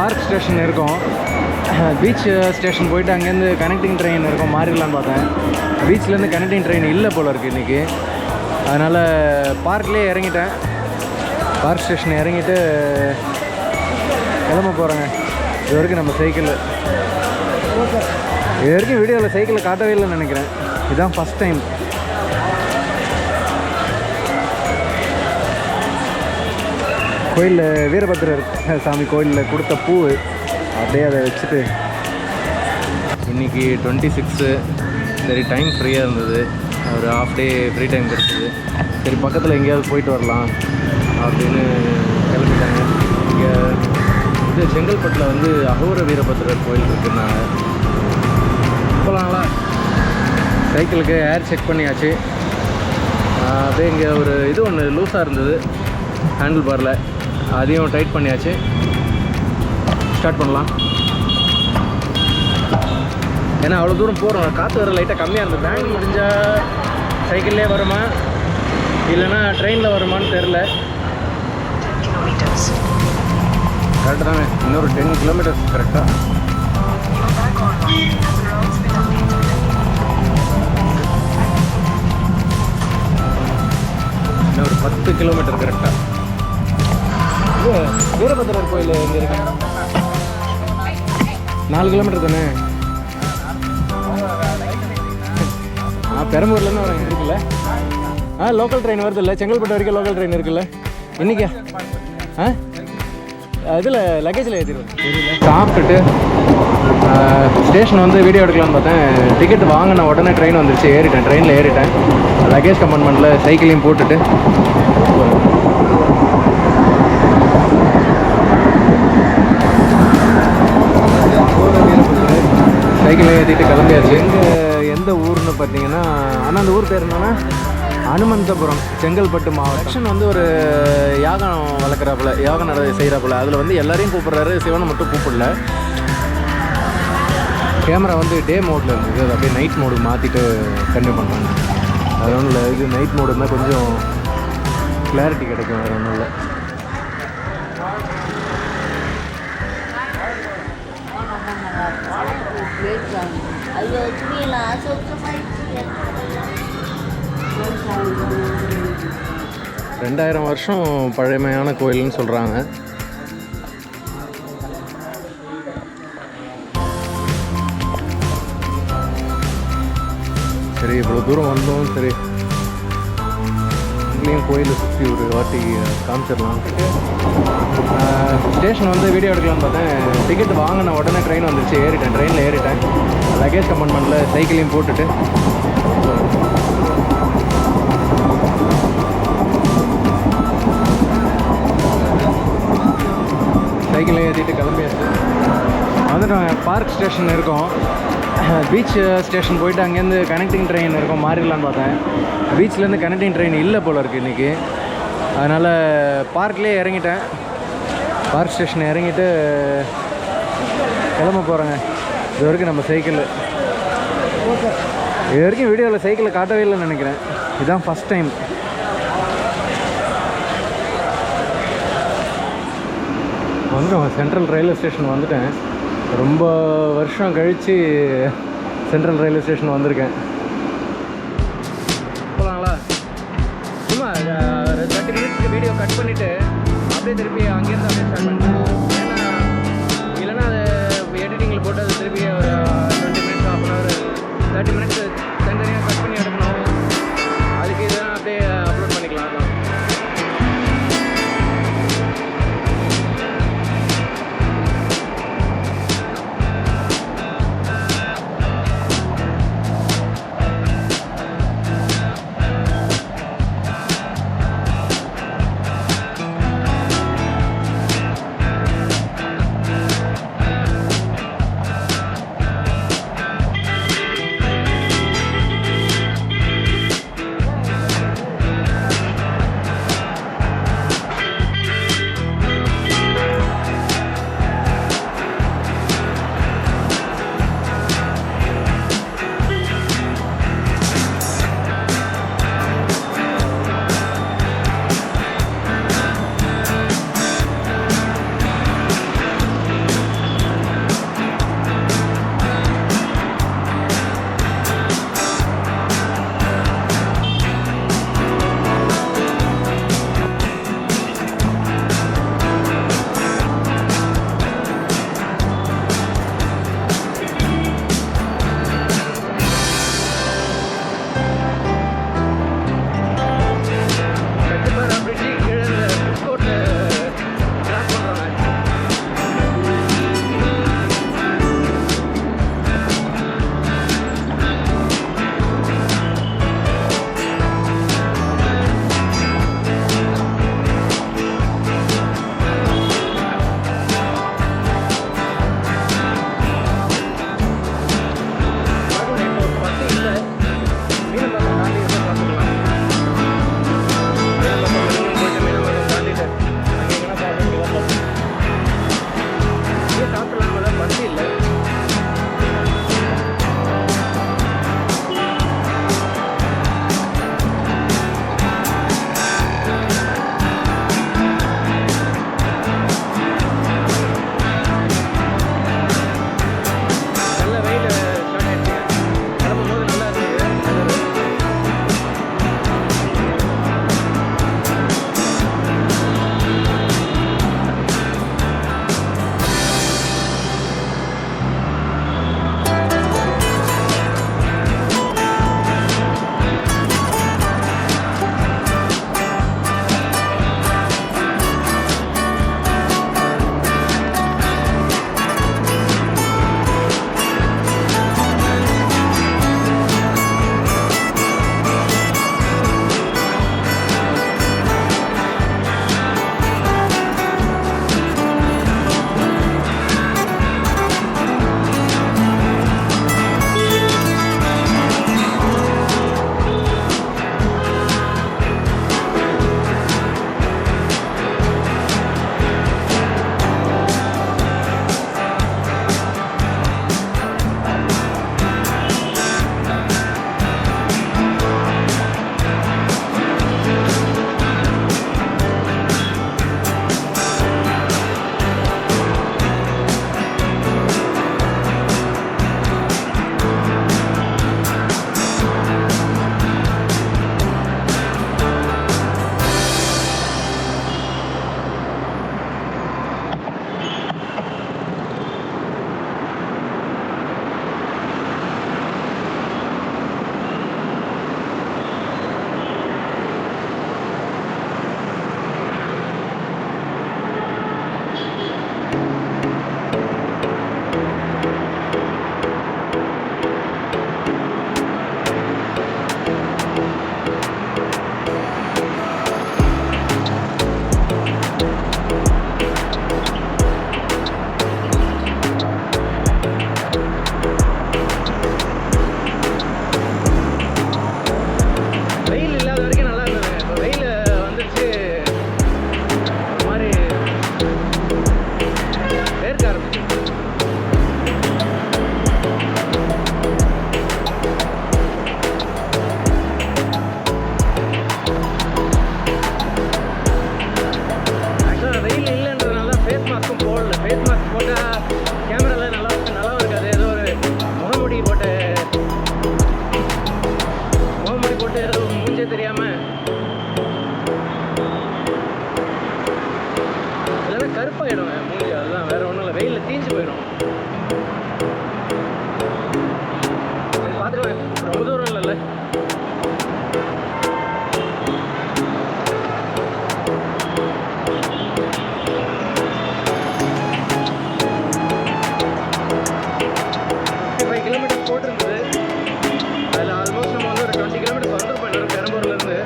Park station இருக்கும். Beach station போயிட்டு அங்கேருந்து கனெக்டிங் ட்ரெயின் இருக்கும் மாறிடலான்னு பார்த்தேன். பீச்லேருந்து கனெக்டிங் ட்ரெயின் இல்லை போல் இருக்குது இன்றைக்கி. அதனால் பார்க்லேயே இறங்கிட்டேன். பார்க் ஸ்டேஷன் இறங்கிட்டு கிளம்ப போகிறேங்க. இது வரைக்கும் நம்ம சைக்கிள் இது வரைக்கும் வீடியோவில் சைக்கிளை காட்டவே இல்லைன்னு நினைக்கிறேன். இதுதான் ஃபஸ்ட் டைம். கோயிலில் வீரபத்ரர் சாமி கோயிலில் கொடுத்த பூ அப்படியே அதை வச்சுட்டு இன்றைக்கி 26 சரி டைம் ஃப்ரீயாக இருந்தது. ஒரு ஹாஃப் டே ஃப்ரீ டைம் கிடச்சிது. சரி பக்கத்தில் எங்கேயாவது போயிட்டு வரலாம் அப்படின்னு கிளம்பிட்டாங்க. இங்கே இது செங்கல்பட்டில் வந்து அகோர வீரபத்ரர் கோயில் இருக்குன்னாங்க. போகலாங்களா? சைக்கிளுக்கு ஏர் செக் பண்ணியாச்சு. அப்படியே இங்கே ஒரு இது ஒன்று லூஸாக இருந்தது ஹேண்டில் பாரில், அதையும் டைட் பண்ணியாச்சு. ஸ்டார்ட் பண்ணலாம். ஏன்னா அவ்வளோ தூரம் போகிறோம், காற்று வர லைட்டாக கம்மியாக இருந்தது. பேங்க் முடிஞ்சால் சைக்கிள்லேயே வருமா இல்லைன்னா ட்ரெயினில் வருமானு தெரில. கரெக்டாக தானே, இன்னொரு 10 கிலோமீட்டர்ஸ் கரெக்டாக. இன்னொரு 10 கிலோமீட்டர் கரெக்டாக. இது வீரபத்ரர் கோயில் எங்கே இருக்கு? 4 கிலோமீட்டர் தானே. பெரம்பூர்லேருந்து வரேன் இருக்குல்ல. லோக்கல் ட்ரெயின் வருது இல்லை, செங்கல்பட்டு வரைக்கும் லோக்கல் ட்ரெயின் இருக்குல்ல. இன்றைக்கா இதில் லக்கேஜில் ஏற்றிடுவேன். சாப்பிட்டுட்டு ஸ்டேஷன் வந்து வீடியோ எடுக்கலான்னு பார்த்தேன். டிக்கெட் வாங்கின உடனே ட்ரெயின் வந்துருச்சு. ஏறிட்டேன், ட்ரெயினில் ஏறிட்டேன். லக்கேஜ் கம்பார்ட்மெண்ட்டில் சைக்கிளையும் போட்டுட்டு சைக்கிளை ஏற்றிட்டு கிளம்பியாச்சு. எந்த ஊர்னு பார்த்தீங்கன்னா, ஆனால் அந்த ஊர் பேர் என்னென்னா அனுமந்தபுரம், செங்கல்பட்டு மாவட்டம். வந்து ஒரு யாகம் வளர்க்குறாப்புல, யாகம் செய்கிறாப்புல. அதில் வந்து எல்லாரையும் கூப்பிட்றாரு, சிவனை மட்டும் கூப்பிடல. கேமரா வந்து டே மோடில் இருந்தது, அது அப்படியே நைட் மோடு மாற்றிட்டு கன்டினியூ பண்ணுறாங்க. அது ஒன்றும் இல்லை, இது நைட் மோடு இருந்தால் கொஞ்சம் கிளாரிட்டி கிடைக்கும். வேறு ஒன்றும் இல்லை. ரெண்டாயிரம் வருஷம் பழமையான கோயில்னு சொல்கிறாங்க. சரி இவ்வளோ தூரம் வந்தோம். சரி இங்கேயும் கோயிலை சுற்றி ஒரு வாட்டி காமிச்சிடலாம். ஸ்டேஷன் வந்து வீடியோ எடுக்கலான்னு பார்த்தேன். டிக்கெட் வாங்கின உடனே ட்ரெயின் வந்துருச்சு. ஏறிட்டேன், ட்ரெயினில் ஏறிட்டேன். லக்கேஜ் கம்பார்ட்மெண்ட்டில் சைக்கிளையும் போட்டுட்டு சைக்கிளை ஏற்றிட்டு கிளம்பியாச்சு. வந்துட்டோங்க. பார்க் ஸ்டேஷன் இருக்கும். பீச் ஸ்டேஷன் போயிட்டு அங்கேருந்து கனெக்டிங் ட்ரெயின் இருக்கும் மாறிடலான்னு பார்த்தேன். பீச்லேருந்து கனெக்டிங் ட்ரெயின் இல்லை போல் இருக்குது இன்றைக்கி. அதனால் பார்க்லேயே இறங்கிட்டேன். பார்க் ஸ்டேஷன் இறங்கிட்டு கிளம்ப போகிறேங்க. இது வரைக்கும் நம்ம சைக்கிள் இது வரைக்கும் வீடியோவில் சைக்கிளை காட்டவே இல்லைன்னு நினைக்கிறேன். இதுதான் ஃபஸ்ட் டைம். வந்துட்டோம். சென்ட்ரல் ரயில்வே ஸ்டேஷன் வந்துட்டேன். ரொம்ப வருஷம் கழித்து சென்ட்ரல் ரயில்வே ஸ்டேஷன் வந்திருக்கேன். போகலாங்களா? சும்மா ஒரு 30 மினிட்ஸ்க்கு வீடியோ கட் பண்ணிவிட்டு அப்படியே திருப்பி அங்கேருந்து அப்படியே ஸ்டார்ட் பண்ணிட்டேன். ஏன்னா இல்லைன்னா அது எடிட்டிங்கில் போட்டு அது திருப்பி ஒரு 20 மினிட்ஸ், ½ hour, 30 மினிட்ஸ் தனித்தனியாக கட் பண்ணி எடுக்கணும். அதுக்கு இதெல்லாம் அப்படியே அப்லோட் பண்ணிக்கலாம். அதான் போட்டிருந்தது. அதில் ஆல்மோஸ்ட் நம்ம வந்து ஒரு 20 கிலோமீட்டர் வந்துருப்போம் எல்லாரும் பெரம்பூர்லேருந்து.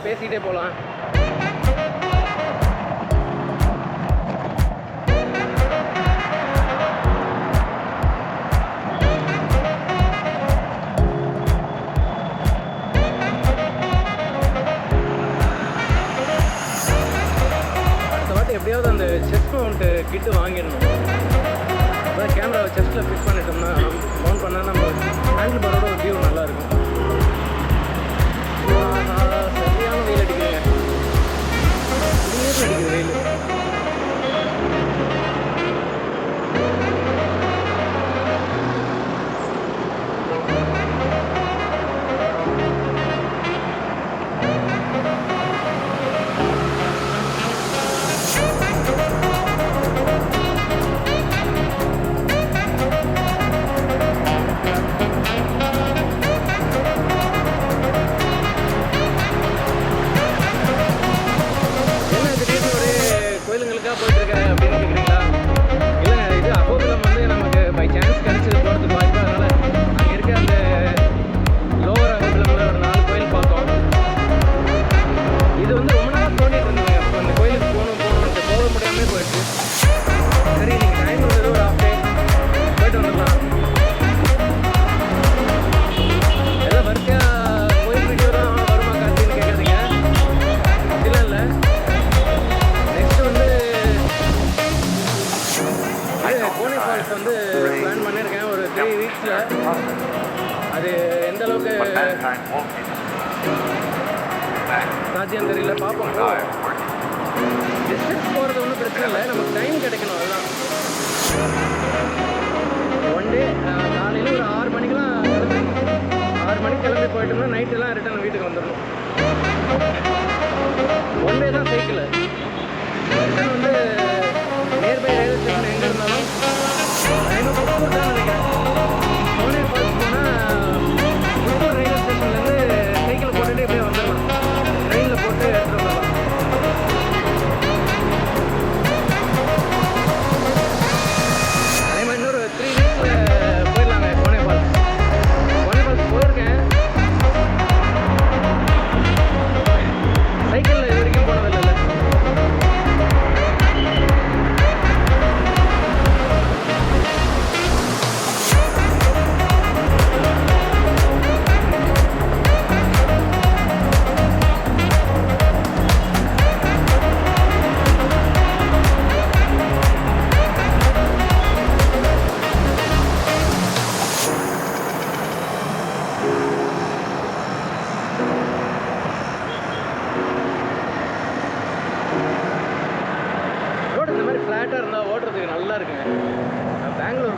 பேசிக்கிட்டே போகலாம். அடுத்த வாட்டி எப்படியாவது அந்த செஸ்ட் மவுண்ட்டு கிட்டு வாங்கிடணும். அதான் கேமராவை செஸ்ட்டில் ஃபிக்ஸ் பண்ணிட்டோம்னா மவுண்ட் பண்ணால் நம்ம ஹேண்டில் பாரோட ஒரு வியூ நல்லாயிருக்கும். சரியான வெயில் அடிக்குதுங்க. அடிக்குது வெயில். போயிட்டுருக்கேன் அப்படின்னு கேட்குறீங்களா? இல்லைங்க, இது அகோபிலம் வந்து நமக்கு பை சான்ஸ் கிடச்சது போகிறதுக்கு வாய்ப்பு. அதனால் அங்கே இருக்க அந்த லோவர் அகோபிலமில் ஒரு 4 கோயில் பார்த்தோம். இது வந்து ரொம்ப நாளாக தோண்டிட்டு இருந்தேங்க. இப்போ அந்த கோயிலுக்கு போகணுன்ட்டு போக முடியாமல் போயிடுச்சு. சரி, நீங்கள் டைம் இருந்தது ஒரு ஹாஃப் டே போயிட்டு வந்துடலாம். ஏதோ வரிசையாக கோயில் வீடியோ தான் வருமா காட்சின்னு கேட்குறீங்க? அப்படிலாம் இல்லை. கோனே ஃபால்ஸ் வந்து பிளான் பண்ணியிருக்கேன் ஒரு 3 வீக்ஸில். அது எந்த அளவுக்கு சாத்தியம் தெரியல, பார்ப்போம். டிஸ்டன்ஸ் போகிறது ஒன்றும் பிரச்சனை இல்லை, நமக்கு டைம் கிடைக்கணும். அதுதான் ஒன் டே காலையில் ஒரு 6 மணிக்கெலாம் கிளம்பிடணும். 6 மணிக்கு கிளம்பி போயிட்டோம்னா நைட்டெல்லாம் ரிட்டர்ன் வீட்டுக்கு வந்துடணும். ஒன் டே தான் சைக்கிள். ரிட்டர்ன் வந்து நியர்பை ரயில்வே ஸ்டேஷன் எங்கே இருந்தாலும் புத்தூர் தான் நினைக்கிறேன். கோனே ஃபால்ஸ் போனால் புத்தூர் ரயில்வே ஸ்டேஷன்லேருந்து சைக்கிள் போட்டுட்டு இப்படியே வந்துடலாம். ட்ரெயினில் போட்டு எடுத்துகிட்டு வந்துடலாம். அதே மாதிரி இன்னொரு 3 வீக்ஸில் போயிடலாங்க கோனே ஃபால்ஸ். கோனே ஃபால்ஸ் போயிருக்கேன்.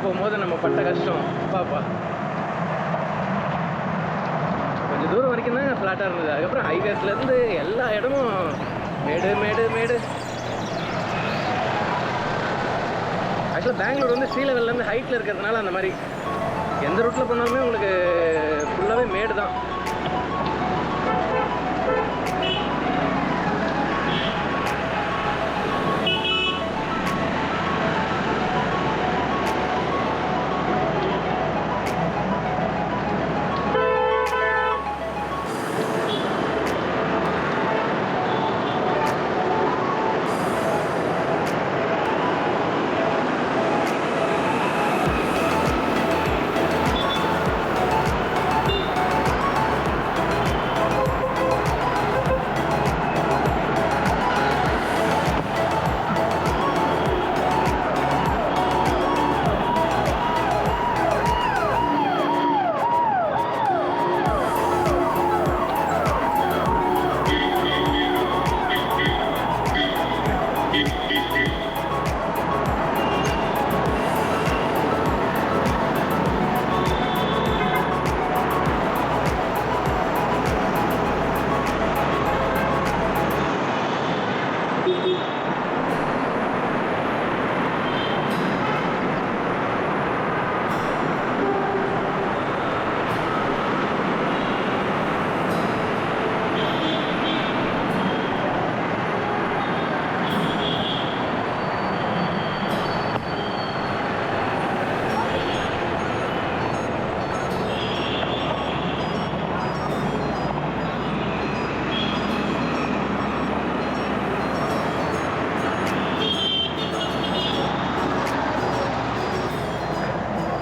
போகும்போது நம்ம பட்ட கஷ்டம் பாப்பா. கொஞ்சம் தூரம் வரைக்கும் தான் ஃப்ளாட்டாக இருந்தது. அதுக்கப்புறம் ஹைவேஸ்லேருந்து எல்லா இடமும் மேடு மேடு மேடு. ஆக்சுவலாக பெங்களூர் வந்து சீ லெவல்லேருந்து ஹைட்டில் இருக்கிறதுனால அந்த மாதிரி எந்த ரூட்டில் போனாலுமே உங்களுக்கு ஃபுல்லாகவே மேடு தான்.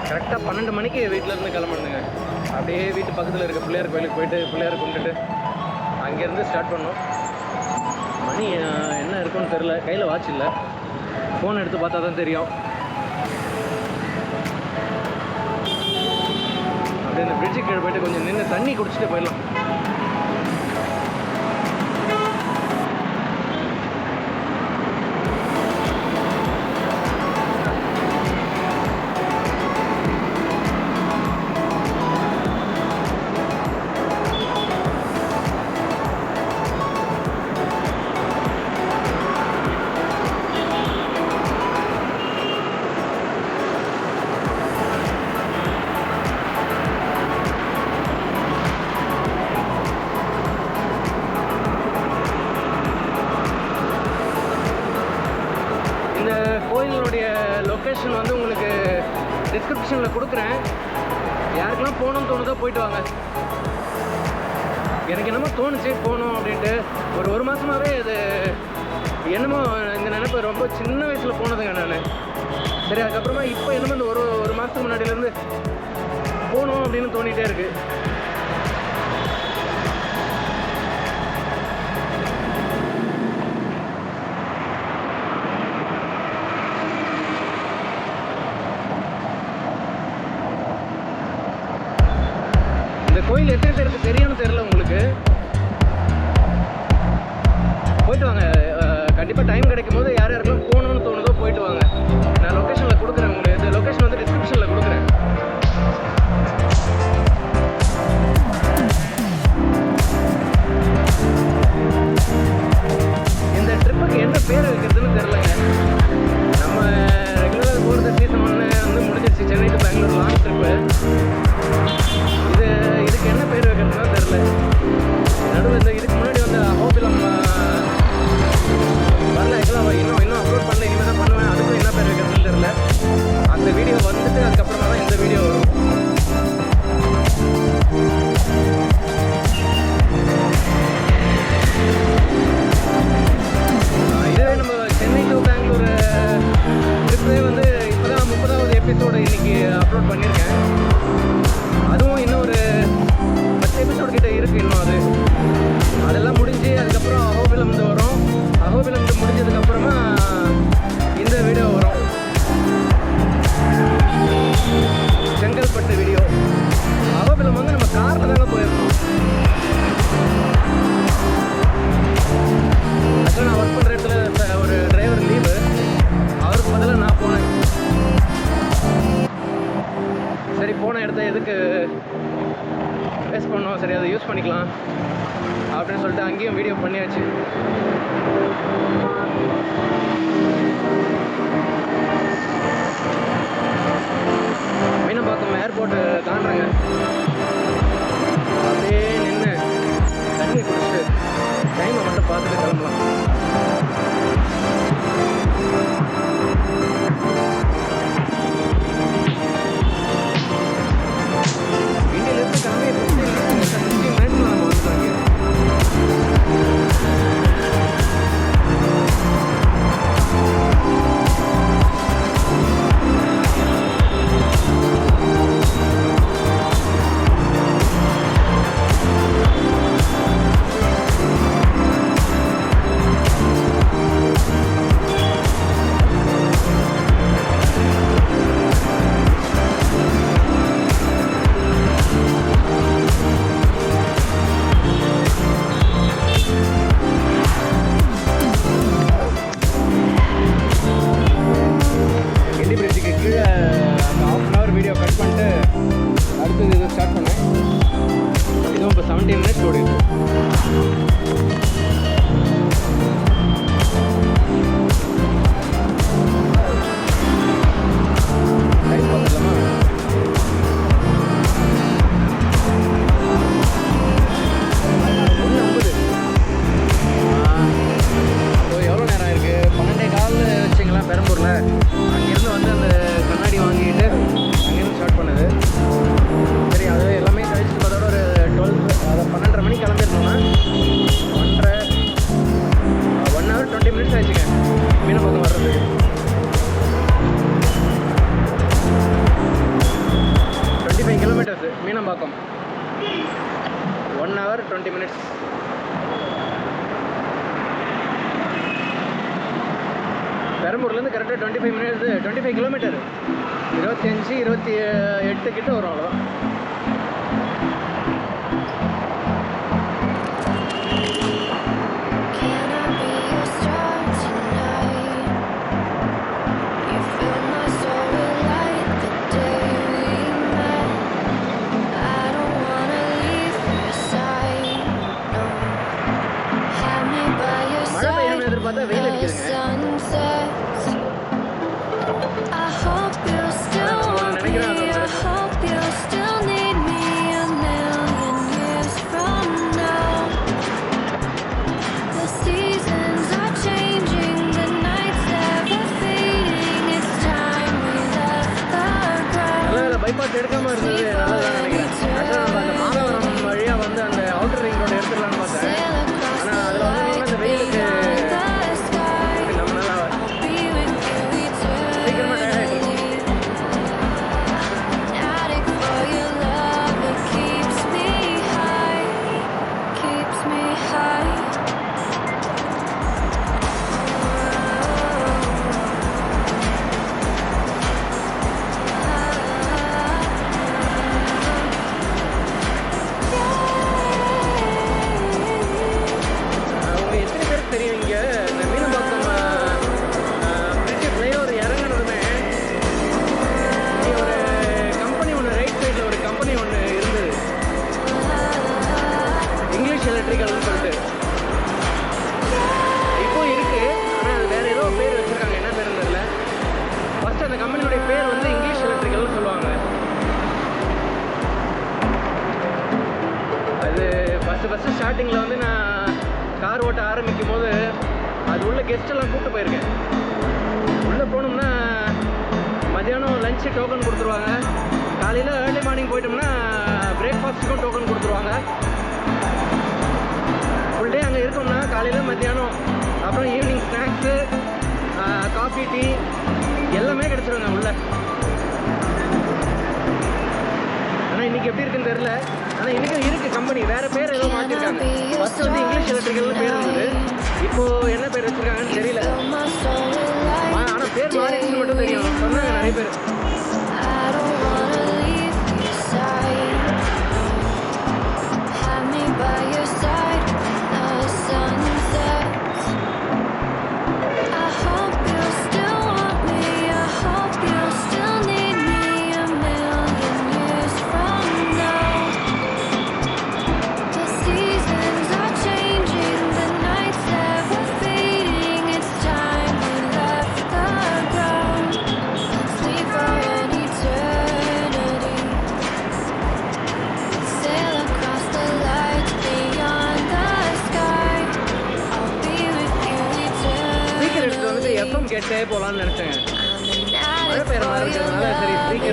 கரெக்டாக 12 மணிக்கு வீட்டிலேருந்து கிளம்பணுங்க. அப்படியே வீட்டு பக்கத்தில் இருக்க பிள்ளையார் கோயிலுக்கு போயிட்டு பிள்ளையார் கும்பிட்டுட்டு அங்கேருந்து ஸ்டார்ட் பண்ணோம். மணி என்ன இருக்குன்னு தெரில, கையில் வாட்ச் இல்லை, ஃபோன் எடுத்து பார்த்தா தான் தெரியும். அப்படியே அந்த பிரிட்ஜுக்கு கீழே போயிட்டு கொஞ்சம் நின்று தண்ணி குடிச்சிட்டு போயிடலாம். லொக்கேஷன் வந்து உங்களுக்கு டிஸ்கிரிப்ஷனில் கொடுக்குறேன். யாருக்கெல்லாம் போகணும்னு தோணுதோ போயிட்டு வாங்க. எனக்கு என்னமோ தோணுச்சு போகணும் அப்படின்ட்டு. ஒரு மாதமாகவே இது என்னமோ இந்த நினைப்பு ரொம்ப சின்ன வயசில் போனதுங்க நான். சரி, அதுக்கப்புறமா இப்போ என்னமோ இந்த ஒரு மாதத்துக்கு முன்னாடியிலேருந்து போகணும் அப்படின்னு தோணிகிட்டே இருக்குது. கோயில் எத்தனை பேருக்கு தெரியும்னு தெரியல உங்களுக்கு. போயிட்டு வாங்க. கண்டிப்பாக டைம் கிடைக்கும் போது யார் யாருக்கெல்லாம் போகணும்னு தோணுதோ போயிட்டு வாங்க. நான் லொக்கேஷனில் கொடுக்குறேன் உங்களுக்கு. இந்த லொக்கேஷன் வந்து டிஸ்கிரிப்ஷனில் கொடுக்குறேன். இந்த ட்ரிப்புக்கு என்ன பேர் வைக்கிறதுன்னு தெரிலங்க. நம்ம ரெகுலராக போகிறது சீசன் 1 வந்து முடிஞ்சிருச்சு. Chennai to Bangalore long trip. இதுக்கு என்ன பேர் வைக்கிறதுனா தெரில. நடுவில் இதுக்கு முன்னாடி வந்து அஹோபிலம் வரல. ஆக்சுவலாக இன்னும் அப்லோட் பண்ணல. இனிமேல் தான் பண்ணுவேன். அதுக்கும் என்ன பேர் வைக்கிறதுன்னு தெரில. அந்த வீடியோ வந்துட்டு அதுக்கப்புறமா தான் இந்த வீடியோ வரும். இதுவே நம்ம சென்னை டு பெங்களூர் ட்ரிப்பே வந்து இப்போ தான் 30வது எபிசோடு இன்றைக்கி அப்லோட் பண்ணியிருக்கேன். அதுவும் இன்னும் ஒரு 10 எபிசோடு கிட்ட இருக்குது இன்னும். அதெல்லாம் முடிஞ்சு அதுக்கப்புறம் அஹோபிலம் வரும். அஹோபிலம் முடிஞ்சதுக்கப்புறமா இந்த வீடியோ வரும். செங்கல்பட்டு வீடியோ. அஹோபிலம் வந்து நம்ம காரில் தாங்க போயிருக்கோம். ஆக்சுவலாக நான் ஒர்க் பண்ணுற இடத்துல ஒரு டிரைவர் லீவு. அவருக்கு பதிலாக நான் போனேன். நேரத்தை எதுக்கு வேஸ்ட் பண்ணோம், சரி அதை யூஸ் பண்ணிக்கலாம் அப்படின்னு சொல்லிட்டு அங்கேயும் வீடியோ பண்ணியாச்சு. மீனம்பாக்கம் ஏர்போர்ட்டு தாண்டுறாங்க. அப்படியே நின்று தண்ணி குடிச்சிட்டு டைமை மட்டும் பார்த்துட்டு கிளம்பலாம். இந்தியிலேருந்து கிளம்பி 15 மினிட்ஸில் நம்ம வந்துட்டாங்க. Meenambakkam 1 hour 20 minutes. பெரம்பூர்லேருந்து கரெக்டாக 25 கிலோமீட்டர், 25-28 கிட்ட வரும். அவ்வளோ பார்த்தா வெயில் அடிக்குதுங்க. பைபாஸ் எடுக்காம இருந்தது நல்லதான் நினைக்கிறேன். நம்ம அந்த மாதவரம் வழியாக வந்து அந்த அவுட்டர் ரிங் ரோடு எடுத்துடலான்னு பார்த்தேன். ஆனால் அதில் வந்து அந்த வெயிலுக்கு எலக்ட்ரிக்கல்னு சொல்லிட்டு இப்போ இருக்கு. ஆனால் அது வேற ஏதோ பேர் வச்சிருக்காங்க, என்ன பேருன்னு தெரியல. ஃபர்ஸ்ட் அந்த கம்பெனியோடைய பேர் வந்து இங்கிலீஷ் எலக்ட்ரிக்கல்னு சொல்லுவாங்க. அது ஃபர்ஸ்ட் ஸ்டார்டிங்கில் வந்து நான் கார் ஓட்ட ஆரம்பிக்கும் போது அது உள்ள கெஸ்ட் எல்லாம் கூப்பிட்டு போயிருக்கேன். உள்ளே போனோம்னா மதியானம் லஞ்சு டோக்கன் கொடுத்துருவாங்க. காலையில் ஏர்லி மார்னிங் போயிட்டோம்னா பிரேக்ஃபாஸ்ட்டுக்கும் டோக்கன் கொடுத்துருவாங்க. ஃபுல் டே அங்கே இருக்கோம்னா காலையில் மத்தியானம் அப்புறம் ஈவினிங் ஸ்நாக்ஸு, காஃபி, டீ எல்லாமே கிடச்சிருவாங்க உள்ள. ஆனால் இன்றைக்கி எப்படி இருக்குன்னு தெரில. ஆனால் இன்றைக்கும் இருக்குது கம்பெனி, வேறு பேர் ஏதோ மாற்றிருக்காங்க. ஃபஸ்ட்டு வந்து இங்கிலீஷ் எலக்ட்ரிக்கல்னு பேர் இருந்தது, இப்போது என்ன பேர் வச்சுருக்காங்கன்னு தெரியல. ஆனால் பேர் மாறிடுச்சுன்னு மட்டும் தெரியும், சொன்னாங்க நிறைய பேர்.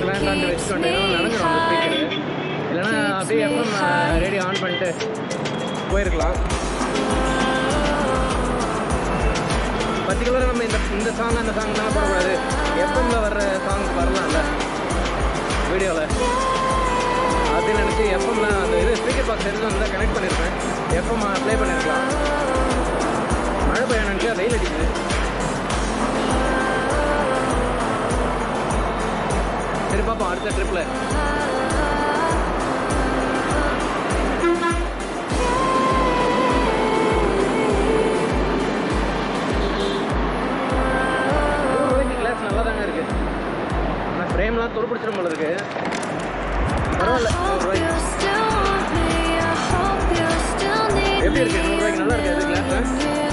ஸ்பீக்கர் வேண்டான்னு வச்சுட்டு வந்துட்டேன், நடந்துடும் அந்த ஸ்பீக்கர். இல்லைன்னா அப்படியே எஃப்எம் ரேடியோ ஆன் பண்ணிட்டு போயிருக்கலாம். பர்டிகுலராக நம்ம இந்த சாங் அந்த சாங்லாம் போடக்கூடாது, எஃப்எம்மில் வர்ற சாங் வரலாம்ல வீடியோவில் அப்படின்னு நினச்சி எஃப்எம்மில் அந்த இது ஸ்பீக்கர் பாக்ஸ் எடுத்து வந்து கனெக்ட் பண்ணியிருப்பேன், எஃப்எம் ப்ளே பண்ணியிருக்கலாம். மழை பெய்ய நினச்சா வெயில் அடிக்குது. சரி பார்ப்போம் அடுத்த ட்ரிப்பில். கிளாஸ் நல்லா தாங்க இருக்குது. ஆனால் ஃப்ரேம்லாம் துருப்பிடிச்சிடும் போல இருக்கு. பரவாயில்ல, ₹100 எப்படி இருக்கு? ₹100 நல்லா இருக்கு அது கிளாஸ்.